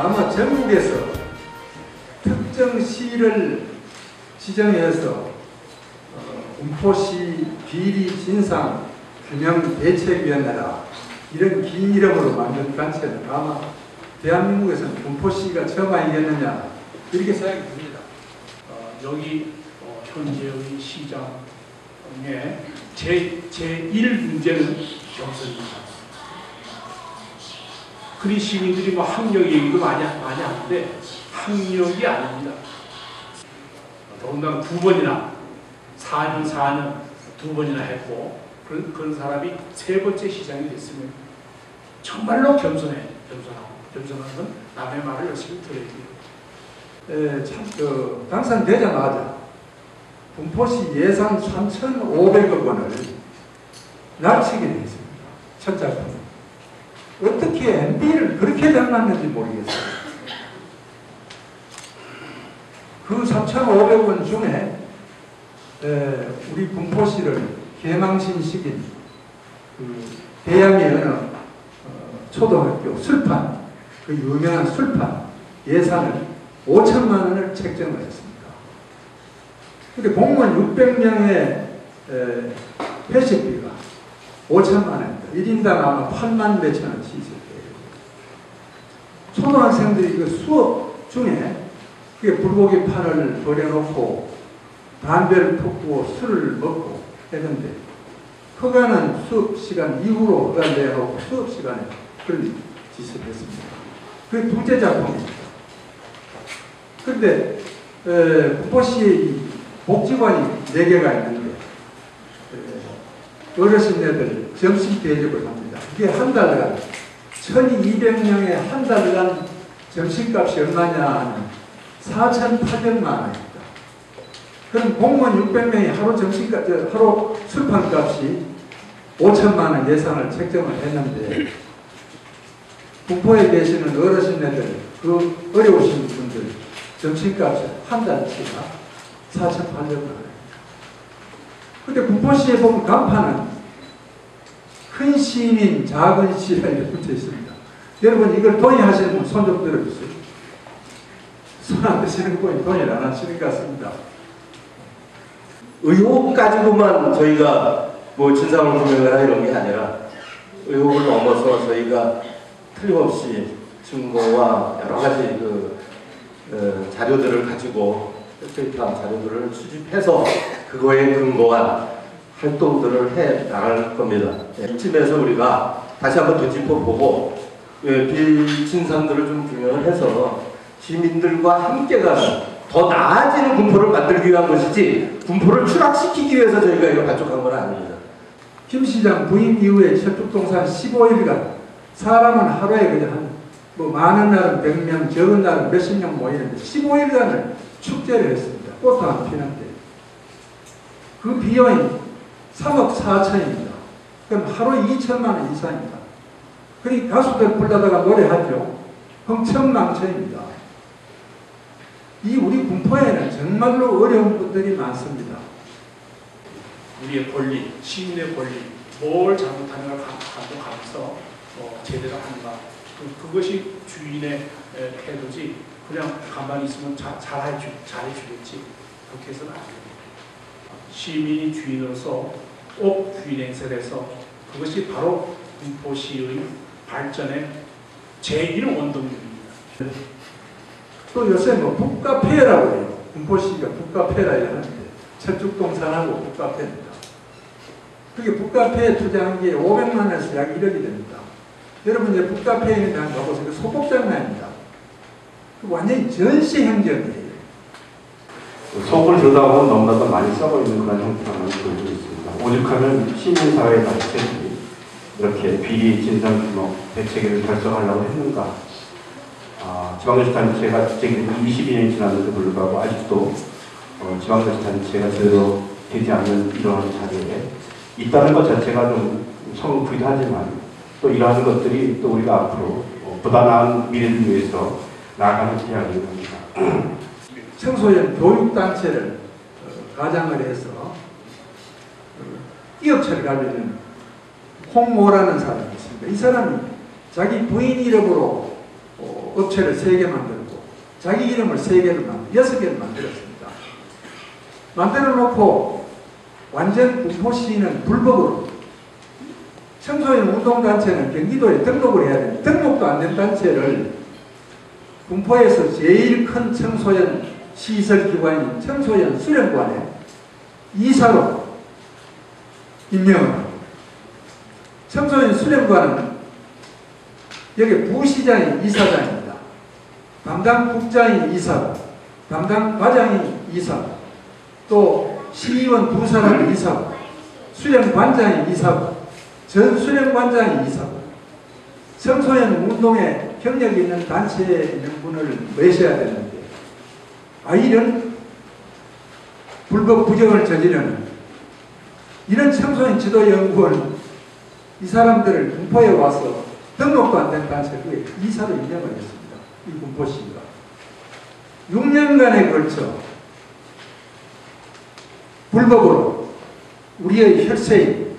아마 전국에서 특정 시를 지정해서 군포시 비리 진상 균형 대책위원회라 이런 긴 이름으로 만든 단체는 아마 대한민국에서는 군포시가 처음 아니겠느냐 이렇게 생각이 듭니다. 여기 현재의 시장의 제1 문제는 경선입니다. 그리 시민들이 뭐 학력 얘기도 많이 하는데 학력이 아닙니다. 더군다나 2번이나 4년 2번이나 했고 그런 사람이 3번째 시장이 됐으면 정말로 겸손하는 건 남의 말을 열심히 들어야 돼요. 참 당선되자마자 군포시 예산 3,500억 원을 날치게 했습니다. 첫 작품. 어떻게 MB를 그렇게 장난했는지 모르겠어요. 그 3,500원 중에 우리 군포시를 개망신시킨 그 대양의 어느 초등학교 술판, 그 유명한 술판 예산을 5천만 원을 책정을 했습니다. 근데 공무원 600명의 회식비가 5천만 원입니다. 1인당 아마 8만 몇천 원씩 있을 거예요. 초등학생들이 그 수업 중에 그게 불고기 판을 버려놓고 담배를 푸고 술을 먹고 했는데 허가는 수업 시간 이후로 허가를 내놓고 수업 시간에 그런 짓을 했습니다. 그게 둘째 작품입니다. 그런데 군포시에 복지관이 4개가 있는데 어르신네들 점심 대접을 합니다. 이게 한 달간 1,200명의 한 달간 점심값이 얼마냐 하면 4,800만 원입니다. 그럼 공무원 600명이 하루 술판값이 5천만 원 예산을 책정을 했는데 군포에 계시는 어르신네들 그 어려우신 분들 점심값이 한 달치가 4,800만 원입니다. 근데 군포시에 보면 간판은 큰 시민 작은 시라 이렇게 붙여 있습니다. 여러분 이걸 동의하시는 분 손 좀 들어주세요. 손 안 드시는 분이 동의를 안 하시는 것 같습니다. 의혹 가지고만 저희가 뭐 진상을 규명을 하려는 게 아니라 의혹을 넘어서 저희가 틀림없이 증거와 여러 가지 자료들을 가지고 데이터 자료들을 수집해서 그거에 근거한 활동들을 해 나갈 겁니다. 이쯤에서 우리가 다시 한번 되짚어보고 비진상들을 좀 규명을 해서 시민들과 함께 가는 더 나아지는 군포를 만들기 위한 것이지 군포를 추락시키기 위해서 저희가 이걸 발족한 건 아닙니다. 김 시장 부임 이후에 철쭉동산 15일간 사람은 하루에 그냥 많은 날은 100명, 적은 날은 몇십 명 모이는데 15일간을 축제를 했습니다. 꽃도 안 피는데. 그 비용이 3억 4천입니다. 그럼 하루에 2천만 원 이상입니다. 그러니 가수들 불러다가 노래하죠. 흥청망청입니다. 이 우리 군포에는 정말로 어려운 분들이 많습니다. 우리의 권리, 시민의 권리, 뭘 잘못하는가 감독하면서 제대로 하는가. 그것이 주인의 태도지 그냥 가만히 있으면 잘해주겠지. 그렇게 해서는 안 됩니다. 시민이 주인으로서 꼭 주인 행세를 해서 그것이 바로 군포시의 발전의 제1 원동력입니다. 또 요새 북카페라고 해요. 군포시가 북카페라 하는데 철쭉동산하고 북카페입니다. 그게 북카페에 투자한 게 500만 원에서 약 1억이 됩니다. 여러분 이제 북카페에 있는 데 가보세요. 소복장난입니다. 완전히 전시행정이에요. 속을 들여다보면 너무나도 많이 썩어있는 그런 형태를 보여주고 있습니다. 오죽하면 시민사회 자체들이 이렇게 비리 진상 규모 대책을 결정하려고 했는가. 지방자치단체가 제기된 22년이 지났는데도 불구하고 아직도 지방자치단체가 제대로 되지 않는 이러한 자리에 있다는 것 자체가 좀 서글프기도 하지만 또 이러한 것들이 또 우리가 앞으로 보다 나은 미래를 위해서 나아가는 기약인 겁니다. 청소년 교육단체를 가장을 해서 기업체를 가지고 있는 홍모라는 사람이 있습니다. 이 사람이 자기 부인 이름으로 업체를 3개 만들고 자기 이름을 3개를 6개를 만들었습니다. 만들어 놓고 완전 군포시는 불법으로 청소년 운동단체는 경기도에 등록을 해야 됩니다. 등록도 안 된 단체를 군포에서 제일 큰 청소년 시설기관인 청소년 수련관에 이사로 임명을 합니다. 청소년 수련관은 여기 부시장이 이사장입니다. 담당 국장이 이사고, 담당 과장이 이사고, 또 시의원 2사람이 이사고, 수련관장이 이사고, 전 수련관장이 이사고, 청소년 운동에 경력이 있는 단체에 있는 분을 모셔야 되는데, 이런 불법 부정을 저지르는 이런 청소년 지도연구원 이 사람들을 군포에 와서 등록도 안 된 단체에 이사로 임명을 했습니다. 이 군포시가 6년간에 걸쳐 불법으로 우리의 혈세인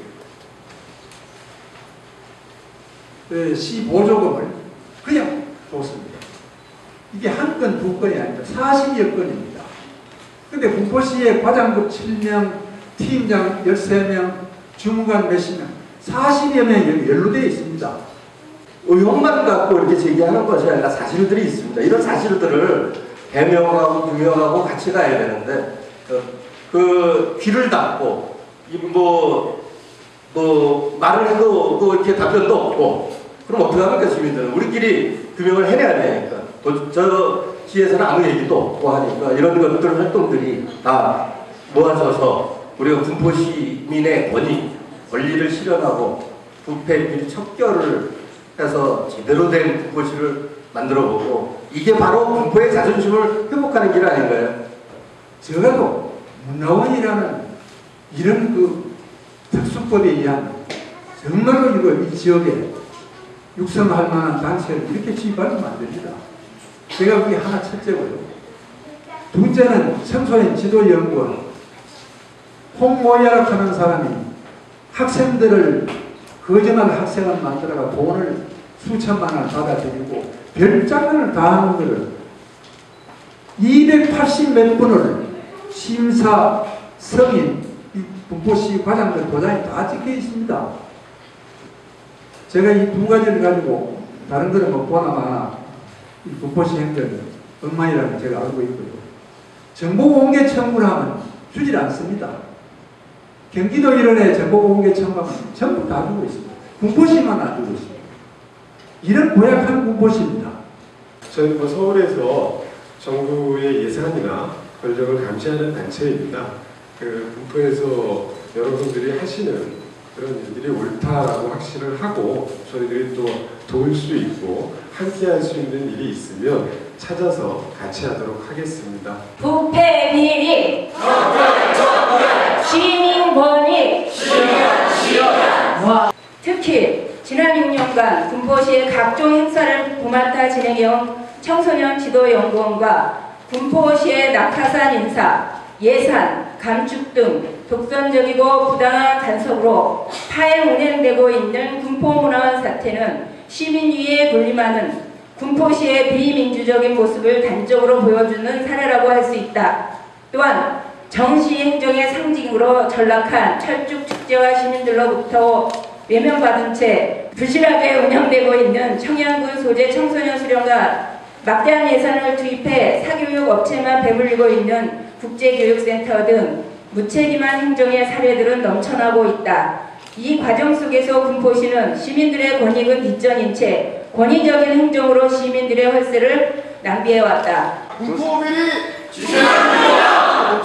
시 보조금을 그냥 줬습니다. 이게 한 건, 2건이 아닙니다. 40여 건입니다. 근데 군포시에 과장급 7명, 팀장 13명, 주무관 몇십 명, 40여 명이 연루되어 있습니다. 의혹만 갖고 이렇게 제기하는 것이 아니라 사실들이 있습니다. 이런 사실들을 해명하고 규명하고 같이 가야 되는데 그 귀를 닫고 말을 해도 또 이렇게 답변도 없고 그럼 어떻게 합니까 시민들은? 우리끼리 규명을 해내야 되니까 저 시에서는 아무 얘기도 없고 하니까 이런 것들 활동들이 다 모아져서 우리가 군포 시민의 권리를 실현하고 부패 비리 척결을 해서 제대로 된 군포시를 만들어보고 이게 바로 군포의 자존심을 회복하는 길 아닌가요? 적어도 문화원이라는 이런 그 특수법에 의한 정말로 이 지역에 육성할 만한 단체를 이렇게 지휘받으면 안 됩니다. 제가 그게 하나 첫째고요. 둘째는 청소년 지도연구원 홍모야락 하는 사람이 학생들을 거짓말 학생을 만들어가 돈을 수천만 원을 받아들이고 별장난을 다 하는 것을 280 몇 분을 심사, 성인, 군포시 과장들 도장이 다 찍혀 있습니다. 제가 이 2가지를 가지고 다른 거는 뭐 보나마나 이 군포시 행정 엉망이라는 제가 알고 있고요. 정보공개 청구를 하면 주질 않습니다. 경기도 일원에 정보공개 청구하면 전부 다 주고 있습니다. 군포시만 안 주고 있습니다. 이런 고약한 군포시입니다. 저는 뭐 서울에서 정부의 예산이나 권력을 감시하는 단체입니다. 그 군포에서 여러분들이 하시는 그런 일들이 옳다라고 확신을 하고 저희들이 또 도울 수 있고 함께 할 수 있는 일이 있으면 찾아서 같이 하도록 하겠습니다. 부패 비리, 시민 권익, 특히 지난 6년간 군포시의 각종 행사를 도맡아 진행해온 청소년 지도연구원과 군포시의 낙하산 인사, 예산, 감축 등 독선적이고 부당한 간섭으로 파행 운행되고 있는 군포문화원 사태는 시민위에 군림하는 군포시의 비민주적인 모습을 단적으로 보여주는 사례라고 할 수 있다. 또한 정시행정의 상징으로 전락한 철쭉 축제와 시민들로부터 외면받은 채 부실하게 운영되고 있는 청양군 소재 청소년 수련과 막대한 예산을 투입해 사교육 업체만 배불리고 있는 국제교육센터 등 무책임한 행정의 사례들은 넘쳐나고 있다. 이 과정 속에서 군포시는 시민들의 권익은 뒷전인 채 권위적인 행정으로 시민들의 혈세를 낭비해왔다. 군포비리 지켜야 합니다.